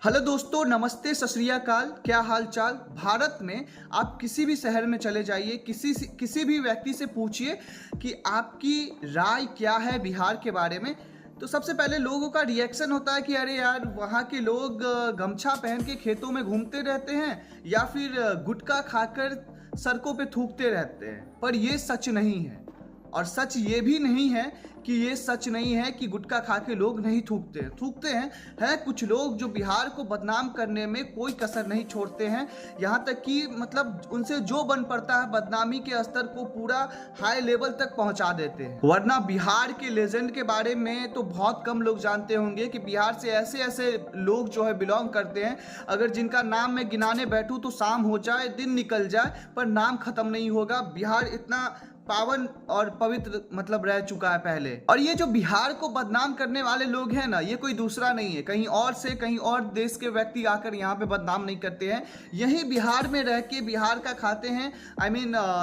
Hello दोस्तों, नमस्ते, सत श्री अकाल। क्या हाल चाल। भारत में आप किसी भी शहर में चले जाइए, किसी भी व्यक्ति से पूछिए कि आपकी राय क्या है बिहार के बारे में। तो सबसे पहले लोगों का रिएक्शन होता है कि अरे यार, वहाँ के लोग गमछा पहन के खेतों में घूमते रहते हैं या फिर गुटखा खाकर सड़कों पे थूकते रहते हैं। पर ये सच नहीं है। और सच ये भी नहीं है कि ये सच नहीं है कि गुटखा खा के लोग नहीं थूकते हैं कुछ लोग जो बिहार को बदनाम करने में कोई कसर नहीं छोड़ते हैं। यहाँ तक कि मतलब उनसे जो बन पड़ता है बदनामी के स्तर को पूरा हाई लेवल तक पहुंचा देते हैं। वरना बिहार के लेजेंड के बारे में तो बहुत कम लोग जानते होंगे कि बिहार से ऐसे ऐसे लोग जो है बिलोंग करते हैं, अगर जिनका नाम मैं गिनाने बैठूं तो शाम हो जाए, दिन निकल जाए, पर नाम खत्म नहीं होगा। बिहार इतना पावन और पवित्र मतलब रह चुका है पहले। और ये जो बिहार को बदनाम करने वाले लोग हैं ना, ये कोई दूसरा नहीं है, कहीं और देश के व्यक्ति आकर यहाँ पे बदनाम नहीं करते हैं। यही बिहार में रह के बिहार का खाते हैं।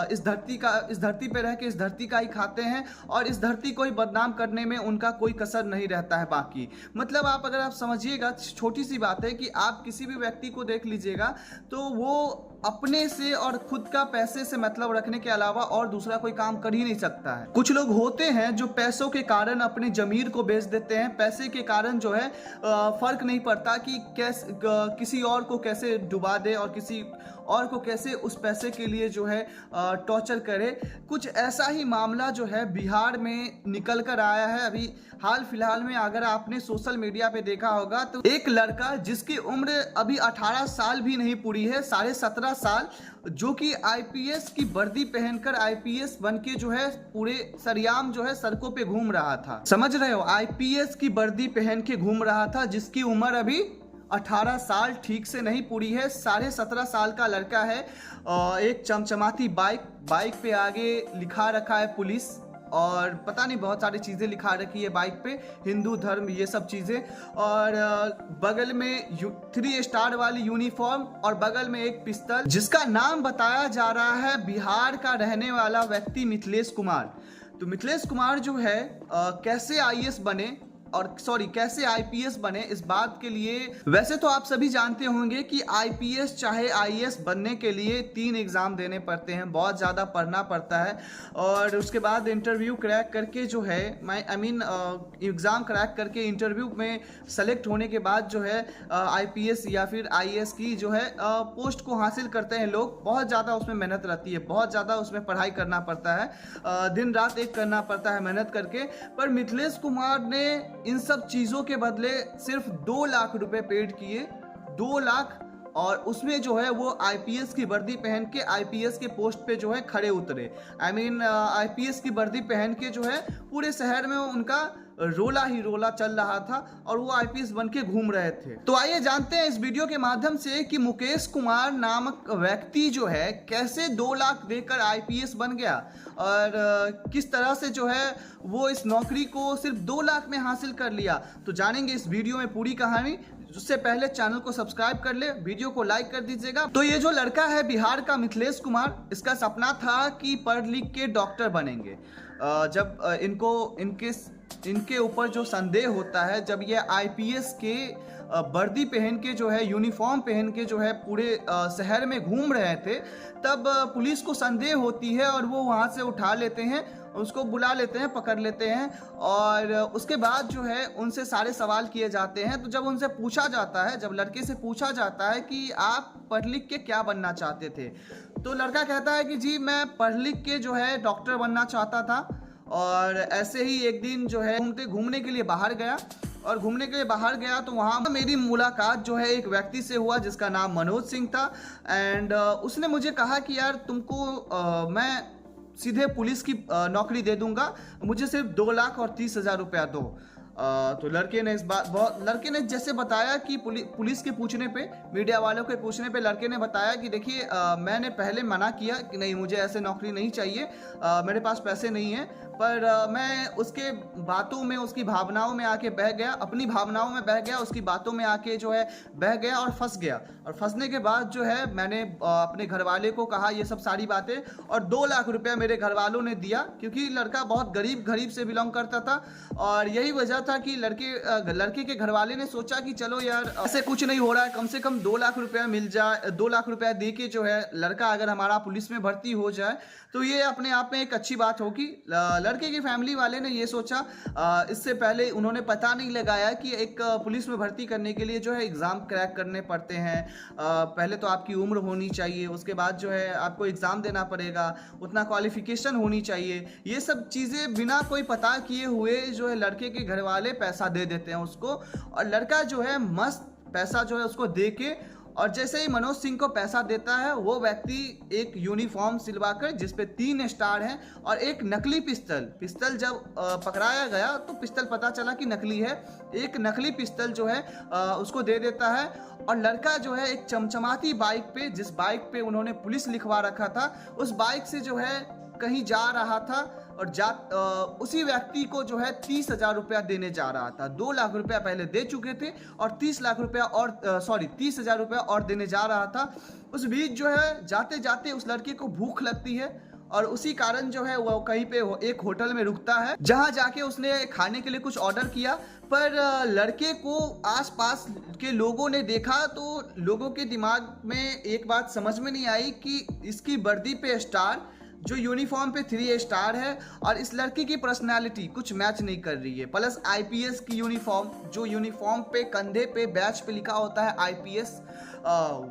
इस धरती पे रह के इस धरती का ही खाते हैं और इस धरती को ही बदनाम करने में उनका कोई कसर नहीं रहता है। बाकी मतलब अगर आप समझिएगा, छोटी सी बात है कि आप किसी भी व्यक्ति को देख लीजिएगा तो वो अपने से और खुद का पैसे से मतलब रखने के अलावा और दूसरा कोई काम कर ही नहीं सकता है। कुछ लोग होते हैं जो पैसों के कारण अपनी जमीर को बेच देते हैं। पैसे के कारण जो है फर्क नहीं पड़ता कि किसी और को कैसे डुबा दे और किसी और को कैसे उस पैसे के लिए जो है टॉर्चर करे। कुछ ऐसा ही मामला जो है बिहार में निकल कर आया है अभी हाल फिलहाल में। अगर आपने सोशल मीडिया पे देखा होगा तो एक लड़का जिसकी उम्र अभी 18 साल भी नहीं पूरी है, 17.5 साल, जो कि आईपीएस की वर्दी पहनकर आईपीएस बन के जो है पूरे सरेआम जो है सड़कों पे घूम रहा था। समझ रहे हो, आईपीएस की वर्दी पहन के घूम रहा था, जिसकी उम्र अभी 18 साल ठीक से नहीं पूरी है। 17.5 साल का लड़का है। एक चमचमाती बाइक पे आगे लिखा रखा है पुलिस, और पता नहीं बहुत सारी चीज़ें लिखा रखी है बाइक पे, हिंदू धर्म ये सब चीज़ें। और बगल में 3 स्टार वाली यूनिफॉर्म और बगल में एक पिस्तौल, जिसका नाम बताया जा रहा है बिहार का रहने वाला व्यक्ति मिथिलेश कुमार। तो मिथिलेश कुमार जो है कैसे आईएएस बने और कैसे आईपीएस बने, इस बात के लिए वैसे तो आप सभी जानते होंगे कि आईपीएस चाहे आईएएस बनने के लिए 3 एग्जाम देने पड़ते हैं, बहुत ज़्यादा पढ़ना पड़ता है। और उसके बाद इंटरव्यू क्रैक करके जो है एग्ज़ाम क्रैक करके इंटरव्यू में सेलेक्ट होने के बाद जो है आईपीएस या फिर आईएएस की जो है पोस्ट को हासिल करते हैं लोग। बहुत ज़्यादा उसमें मेहनत रहती है, बहुत ज़्यादा उसमें पढ़ाई करना पड़ता है, दिन रात एक करना पड़ता है मेहनत करके। पर मिथिलेश कुमार ने इन सब चीजों के बदले सिर्फ 2 लाख रुपए पेड किए, 2 लाख, और उसमें जो है वो आईपीएस की वर्दी पहन के आईपीएस के पोस्ट पे जो है खड़े उतरे। आईपीएस की वर्दी पहन के जो है पूरे शहर में उनका रोला ही रोला चल रहा था और वो आईपीएस बन के घूम रहे थे। तो आइए जानते हैं इस वीडियो के माध्यम से कि मुकेश कुमार नामक व्यक्ति जो है कैसे 2 लाख देकर आईपीएस बन गया और किस तरह से जो है वो इस नौकरी को सिर्फ 2 लाख में हासिल कर लिया। तो जानेंगे इस वीडियो में पूरी कहानी। उससे पहले चैनल को सब्सक्राइब कर ले, वीडियो को लाइक कर दीजिएगा। तो ये जो लड़का है बिहार का मिथिलेश कुमार, इसका सपना था कि पढ़ लिख के डॉक्टर बनेंगे। जब इनके ऊपर जो संदेह होता है, जब ये आईपीएस के वर्दी पहन के जो है यूनिफॉर्म पहन के जो है पूरे शहर में घूम रहे थे, तब पुलिस को संदेह होती है और वो वहाँ से उठा लेते हैं, उसको बुला लेते हैं, पकड़ लेते हैं। और उसके बाद जो है उनसे सारे सवाल किए जाते हैं। तो जब उनसे पूछा जाता है, जब लड़के से पूछा जाता है कि आप पढ़ लिख के क्या बनना चाहते थे, तो लड़का कहता है कि जी मैं पढ़ लिख के जो है डॉक्टर बनना चाहता था। और ऐसे ही एक दिन जो है घूमने के लिए बाहर गया, और घूमने के लिए बाहर गया तो वहाँ मेरी मुलाकात जो है एक व्यक्ति से हुआ जिसका नाम मनोज सिंह था। एंड उसने मुझे कहा कि यार तुमको मैं सीधे पुलिस की नौकरी दे दूंगा, मुझे सिर्फ 2 लाख और 30,000 रुपया दो। तो लड़के ने जैसे बताया कि पुलिस के पूछने पे, मीडिया वालों के पूछने पे लड़के ने बताया कि देखिए मैंने पहले मना किया कि नहीं, मुझे ऐसे नौकरी नहीं चाहिए, मेरे पास पैसे नहीं है। पर मैं उसके बातों में, उसकी भावनाओं में आके बह गया, अपनी भावनाओं में बह गया, उसकी बातों में आके जो है बह गया और फंस गया। और फंसने के बाद जो है मैंने अपने घर वाले को कहा ये सब सारी बातें, और 2 लाख रुपया मेरे घर वालों ने दिया, क्योंकि लड़का बहुत गरीब से बिलोंग करता था। और यही वजह था कि लड़के के घर वाले ने सोचा कि चलो यार ऐसे कुछ नहीं हो रहा है, कम से कम 2 लाख रुपया मिल जाए, 2 लाख रुपया दे के जो है लड़का अगर हमारा पुलिस में भर्ती हो जाए तो ये अपने आप में एक अच्छी बात होगी। लड़के की फैमिली वाले ने ये सोचा। इससे पहले उन्होंने पता नहीं लगाया कि एक पुलिस में भर्ती करने के लिए जो है एग्ज़ाम क्रैक करने पड़ते हैं। पहले तो आपकी उम्र होनी चाहिए, उसके बाद जो है आपको एग्ज़ाम देना पड़ेगा, उतना क्वालिफिकेशन होनी चाहिए। ये सब चीज़ें बिना कोई पता किए हुए जो है लड़के के घर वाले पैसा दे देते हैं उसको, और लड़का जो है मस्त पैसा जो है उसको दे के, और जैसे ही मनोज सिंह को पैसा देता है वो व्यक्ति एक यूनिफॉर्म सिलवाकर जिसपे 3 स्टार हैं और एक नकली पिस्तल जब पकड़ाया गया तो पिस्तल पता चला कि नकली है, एक नकली पिस्तल जो है उसको दे देता है। और लड़का जो है एक चमचमाती बाइक पे, जिस बाइक पे उन्होंने पुलिस लिखवा रखा था, उस बाइक से जो है कहीं जा रहा था और उसी व्यक्ति को जो है 30,000 रुपया देने जा रहा था। 2 लाख रुपया पहले दे चुके थे और 30,000 रुपया और देने जा रहा था। उस बीच जो है जाते जाते उस लड़के को भूख लगती है और उसी कारण जो है वो कहीं पे एक होटल में रुकता है, जहां जाके उसने खाने के लिए कुछ ऑर्डर किया। पर लड़के को आसपास के लोगों ने देखा तो लोगों के दिमाग में एक बात समझ में नहीं आई कि इसकी वर्दी पे स्टार, जो यूनिफॉर्म पे 3 स्टार है, और इस लड़की की पर्सनालिटी कुछ मैच नहीं कर रही है। प्लस आईपीएस की यूनिफॉर्म, जो यूनिफॉर्म पे कंधे पे बैच पे लिखा होता है आईपीएस,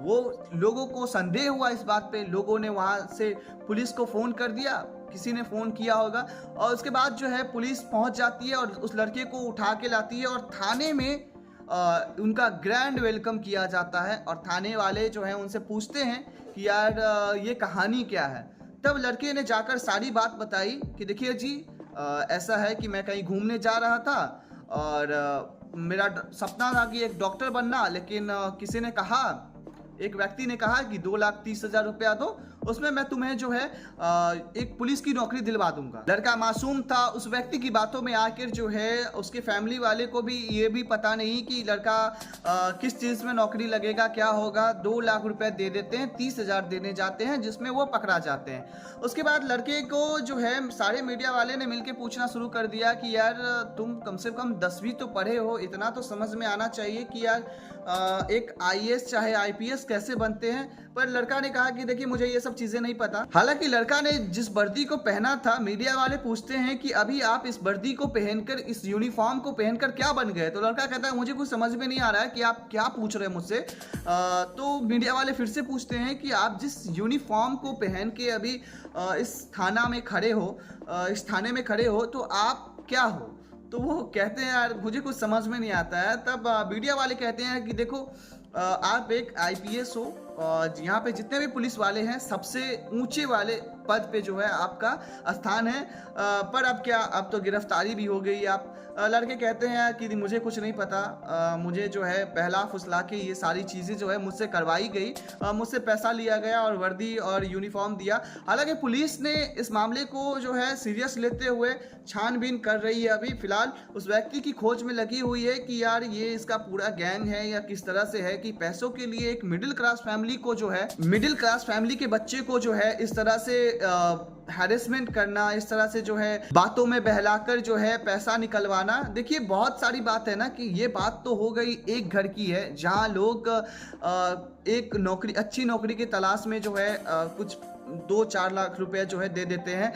वो लोगों को संदेह हुआ इस बात पे। लोगों ने वहाँ से पुलिस को फ़ोन कर दिया, किसी ने फ़ोन किया होगा, और उसके बाद जो है पुलिस पहुँच जाती है और उस लड़के को उठा के लाती है और थाने में उनका ग्रैंड वेलकम किया जाता है। और थाने वाले जो हैं उनसे पूछते हैं कि यार ये कहानी क्या है। तब लड़के ने जाकर सारी बात बताई कि देखिए जी, ऐसा है कि मैं कहीं घूमने जा रहा था और मेरा सपना था कि एक डॉक्टर बनना, लेकिन किसी ने कहा, एक व्यक्ति ने कहा कि 2,30,000 रुपया दो, उसमें मैं तुम्हें जो है एक पुलिस की नौकरी दिलवा दूंगा। लड़का मासूम था, उस व्यक्ति की बातों में आकर जो है उसके फैमिली वाले को भी ये भी पता नहीं कि लड़का किस चीज़ में नौकरी लगेगा, क्या होगा। 2 लाख रुपए दे देते हैं, 30,000 देने जाते हैं, जिसमें वो पकड़ा जाते हैं। उसके बाद लड़के को जो है सारे मीडिया वाले ने मिलकर पूछना शुरू कर दिया कि यार तुम कम से कम 10वीं तो पढ़े हो, इतना तो समझ में आना चाहिए कि यार एक आईएएस चाहे आईपीएस कैसे बनते हैं। पर लड़का ने कहा कि देखिए मुझे ये सब चीजें नहीं पता। हालांकि लड़का ने जिस वर्दी को पहना था, मीडिया वाले पूछते हैं कि अभी आप इस वर्दी को पहनकर, इस यूनिफॉर्म को पहनकर क्या बन गए। तो लड़का कहता है मुझे कुछ समझ में नहीं आ रहा है कि आप क्या पूछ रहे हैं मुझसे। तो मीडिया वाले फिर से पूछते हैं कि आप जिस यूनिफॉर्म को पहन के अभी इस थाना में खड़े हो, इस थाने में खड़े हो, तो आप क्या हो। तो वो कहते हैं यार मुझे कुछ समझ में नहीं आता है। तब मीडिया वाले कहते हैं कि देखो आप एक आईपीएस हो, यहाँ पे जितने भी पुलिस वाले हैं सबसे ऊंचे वाले पद पे जो है आपका स्थान है, पर अब क्या, अब तो गिरफ्तारी भी हो गई आप। लड़के कहते हैं कि मुझे कुछ नहीं पता, मुझे जो है बहला फुसला के ये सारी चीज़ें जो है मुझसे करवाई गई, मुझसे पैसा लिया गया और वर्दी और यूनिफॉर्म दिया। हालांकि पुलिस ने इस मामले को जो है सीरियस लेते हुए छानबीन कर रही है। अभी फिलहाल उस व्यक्ति की खोज में लगी हुई है कि यार ये इसका पूरा गैंग है या किस तरह से है कि पैसों के लिए एक मिडिल क्लास फैमिली को जो है, मिडिल क्लास फैमिली के बच्चे को जो है इस तरह से हैरेसमेंट करना, इस तरह से जो है बातों में बहलाकर जो है पैसा निकलवाना। देखिए बहुत सारी बात है ना, कि ये बात तो हो गई एक घर की है जहां लोग एक नौकरी, अच्छी नौकरी की तलाश में जो है कुछ 2-4 लाख रुपए जो है दे देते हैं,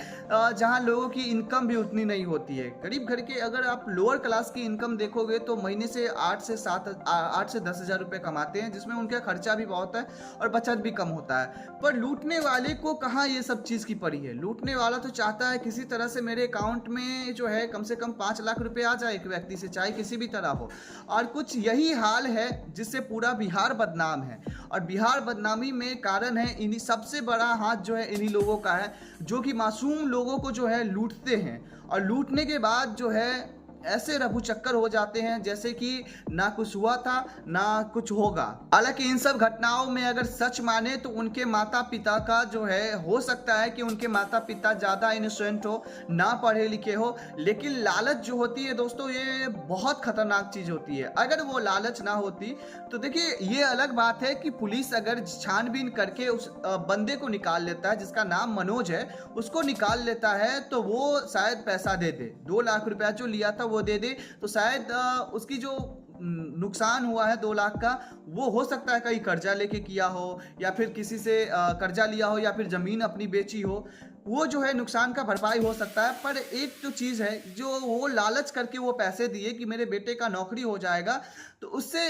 जहां लोगों की इनकम भी उतनी नहीं होती है। गरीब घर के अगर आप लोअर क्लास की इनकम देखोगे तो महीने से 8 से 10 हज़ार रुपए कमाते हैं, जिसमें उनका खर्चा भी बहुत है और बचत भी कम होता है। पर लूटने वाले को कहाँ ये सब चीज़ की पड़ी है। लूटने वाला तो चाहता है किसी तरह से मेरे अकाउंट में जो है कम से कम 5 लाख रुपए आ जाए एक व्यक्ति से, चाहे किसी भी तरह हो। और कुछ यही हाल है जिससे पूरा बिहार बदनाम है, और बिहार बदनामी में कारण है इन्हीं, सबसे बड़ा हाथ जो है इन्हीं लोगों का है, जो कि मासूम लोगों को जो है लूटते हैं, और लूटने के बाद जो है ऐसे रफू चक्कर हो जाते हैं जैसे कि ना कुछ हुआ था ना कुछ होगा। हालांकि इन सब घटनाओं में अगर सच माने तो उनके माता पिता का जो है, हो सकता है कि उनके माता पिता ज़्यादा इनोसेंट हो, ना पढ़े लिखे हो, लेकिन लालच जो होती है दोस्तों ये बहुत खतरनाक चीज़ होती है। अगर वो लालच ना होती तो देखिए ये अलग बात है कि पुलिस अगर छानबीन करके उस बंदे को निकाल लेता है जिसका नाम मनोज है, उसको निकाल लेता है तो वो शायद पैसा दे दे। 2 लाख रुपया जो लिया था वो दे दे तो शायद उसकी जो नुकसान हुआ है 2 लाख का, वो हो सकता है कहीं कर्जा लेके किया हो या फिर किसी से कर्जा लिया हो या फिर ज़मीन अपनी बेची हो, वो जो है नुकसान का भरपाई हो सकता है। पर एक जो चीज़ है, जो वो लालच करके वो पैसे दिए कि मेरे बेटे का नौकरी हो जाएगा, तो उससे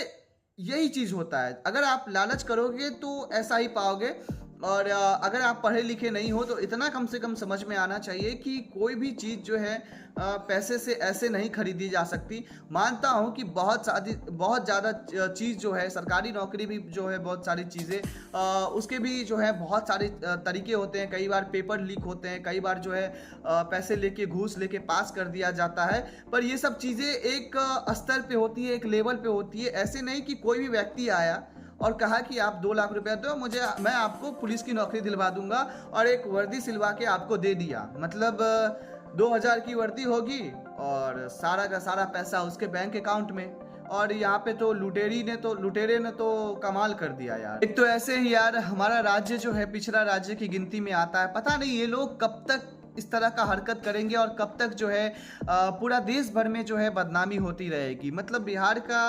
यही चीज़ होता है। अगर आप लालच करोगे तो ऐसा ही पाओगे। और अगर आप पढ़े लिखे नहीं हो तो इतना कम से कम समझ में आना चाहिए कि कोई भी चीज़ जो है पैसे से ऐसे नहीं खरीदी जा सकती। मानता हूँ कि बहुत ज़्यादा चीज़ जो है, सरकारी नौकरी भी जो है, बहुत सारी चीज़ें उसके भी जो है बहुत सारे तरीके होते हैं। कई बार पेपर लीक होते हैं, कई बार जो है पैसे लेके, घूस लेके पास कर दिया जाता है। पर ये सब चीज़ें एक स्तर पे होती है, एक लेवल पे होती है। ऐसे नहीं कि कोई भी व्यक्ति आया और कहा कि आप 2 लाख रुपया दो मुझे, मैं आपको पुलिस की नौकरी दिलवा दूंगा, और एक वर्दी सिलवा के आपको दे दिया। मतलब 2000 की वर्दी होगी और सारा का सारा पैसा उसके बैंक अकाउंट में। और यहाँ पे तो लुटेरे ने तो कमाल कर दिया यार। एक तो ऐसे ही यार हमारा राज्य जो है पिछड़ा राज्य की गिनती में आता है। पता नहीं ये लोग कब तक इस तरह का हरकत करेंगे और कब तक जो है पूरा देश भर में जो है बदनामी होती रहेगी। मतलब बिहार का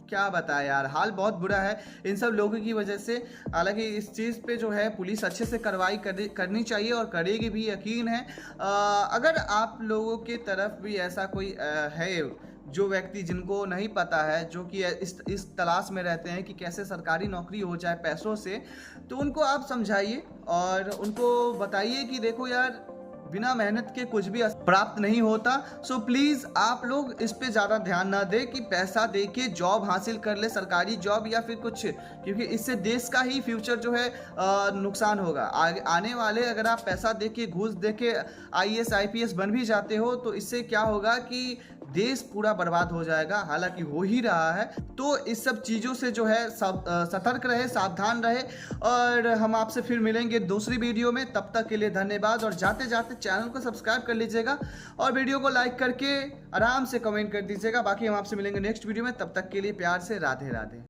क्या बताया यार, हाल बहुत बुरा है इन सब लोगों की वजह से। हालांकि इस चीज़ पे जो है पुलिस अच्छे से कार्रवाई करनी चाहिए और करेगी भी, यकीन है। अगर आप लोगों की तरफ भी ऐसा कोई है, जो व्यक्ति जिनको नहीं पता है, जो कि इस तलाश में रहते हैं कि कैसे सरकारी नौकरी हो जाए पैसों से, तो उनको आप समझाइए और उनको बताइए कि देखो यार, बिना मेहनत के कुछ भी प्राप्त नहीं होता। सो प्लीज़ आप लोग इस पे ज़्यादा ध्यान ना दें कि पैसा दे के जॉब हासिल कर ले, सरकारी जॉब या फिर कुछ, क्योंकि इससे देश का ही फ्यूचर जो है नुकसान होगा। आने वाले अगर आप पैसा दे के, घूस दे के IAS IPS बन भी जाते हो तो इससे क्या होगा कि देश पूरा बर्बाद हो जाएगा, हालांकि हो ही रहा है। तो इस सब चीज़ों से जो है सब सतर्क रहे, सावधान रहे। और हम आपसे फिर मिलेंगे दूसरी वीडियो में। तब तक के लिए धन्यवाद। और जाते जाते चैनल को सब्सक्राइब कर लीजिएगा और वीडियो को लाइक करके आराम से कमेंट कर दीजिएगा। बाकी हम आपसे मिलेंगे नेक्स्ट वीडियो में। तब तक के लिए प्यार से राधे राधे।